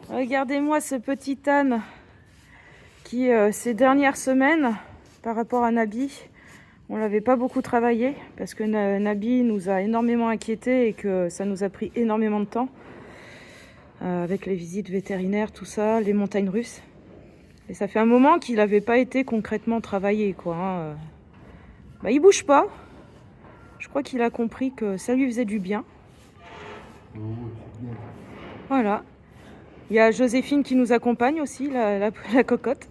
Regardez-moi ce petit âne qui, ces dernières semaines, par rapport à Nabi, on l'avait pas beaucoup travaillé parce que Nabi nous a énormément inquiétés et que ça nous a pris énormément de temps avec les visites vétérinaires, tout ça, les montagnes russes. Et ça fait un moment qu'il n'avait pas été concrètement travaillé, quoi. Il bouge pas. Je crois qu'il a compris que ça lui faisait du bien. Oh, c'est bien. Voilà. Il y a Joséphine qui nous accompagne aussi, la cocotte.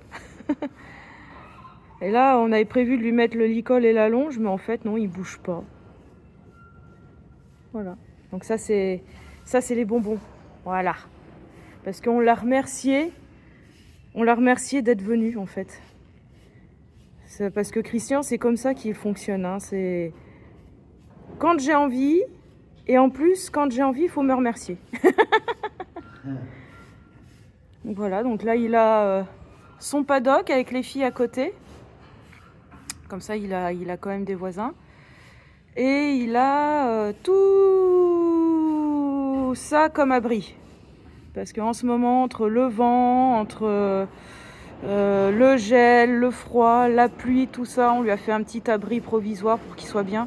Et là, on avait prévu de lui mettre le licol et la longe, mais en fait, non, il bouge pas. Voilà. Donc ça, c'est les bonbons. Voilà. Parce qu'on l'a remercié. On l'a remercié d'être venu, en fait. C'est parce que Christian, c'est comme ça qu'il fonctionne. Hein. C'est quand j'ai envie, et en plus, quand j'ai envie, il faut me remercier. Donc voilà, donc là, il a son paddock avec les filles à côté. Comme ça, il a quand même des voisins. Et il a tout ça comme abri. Parce qu'en ce moment, entre le vent, entre le gel, le froid, la pluie, tout ça, on lui a fait un petit abri provisoire pour qu'il soit bien.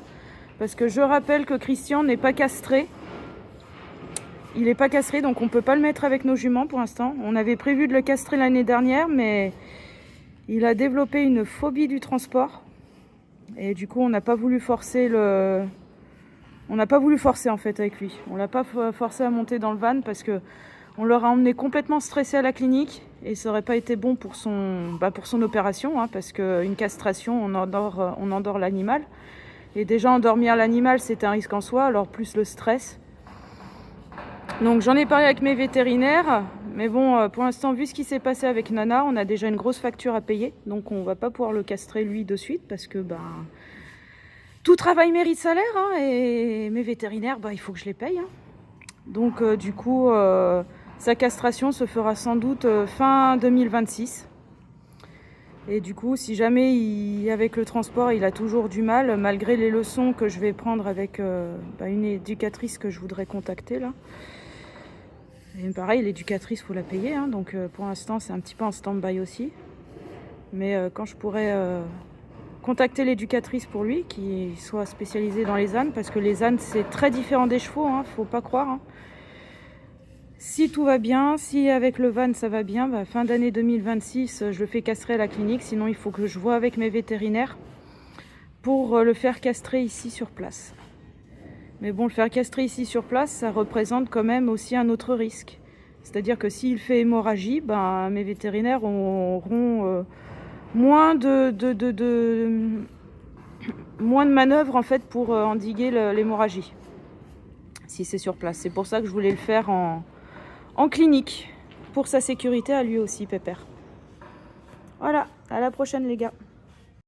Parce que je rappelle que Christian n'est pas castré. Il n'est pas castré, donc on ne peut pas le mettre avec nos juments pour l'instant. On avait prévu de le castrer l'année dernière, mais il a développé une phobie du transport. Et du coup, on n'a pas voulu forcer en fait avec lui. On l'a pas forcé à monter dans le van parce que on l'aura emmené complètement stressé à la clinique et ça aurait pas été bon pour son opération, hein, parce qu'une castration, on endort l'animal. Et déjà endormir l'animal, c'est un risque en soi, alors plus le stress. Donc j'en ai parlé avec mes vétérinaires, mais bon, pour l'instant, vu ce qui s'est passé avec Nana, on a déjà une grosse facture à payer, donc on va pas pouvoir le castrer lui de suite parce que tout travail mérite salaire, hein, et mes vétérinaires, il faut que je les paye. Hein. Donc du coup, sa castration se fera sans doute fin 2026. Et du coup, si jamais avec le transport, il a toujours du mal, malgré les leçons que je vais prendre avec une éducatrice que je voudrais contacter là. Et pareil, l'éducatrice, faut la payer, hein, donc pour l'instant, c'est un petit peu en stand-by aussi. Mais quand je pourrais contacter l'éducatrice pour lui, qui soit spécialisée dans les ânes, parce que les ânes, c'est très différent des chevaux, hein, faut pas croire. Hein. Si tout va bien, si avec le van ça va bien, fin d'année 2026, je le fais castrer à la clinique. Sinon, il faut que je voie avec mes vétérinaires pour le faire castrer ici sur place. Mais bon, le faire castrer ici sur place, ça représente quand même aussi un autre risque. C'est-à-dire que s'il fait hémorragie, mes vétérinaires auront moins de manœuvres en fait pour endiguer l'hémorragie. Si c'est sur place. C'est pour ça que je voulais le faire en clinique. Pour sa sécurité à lui aussi, Pépère. Voilà, à la prochaine les gars.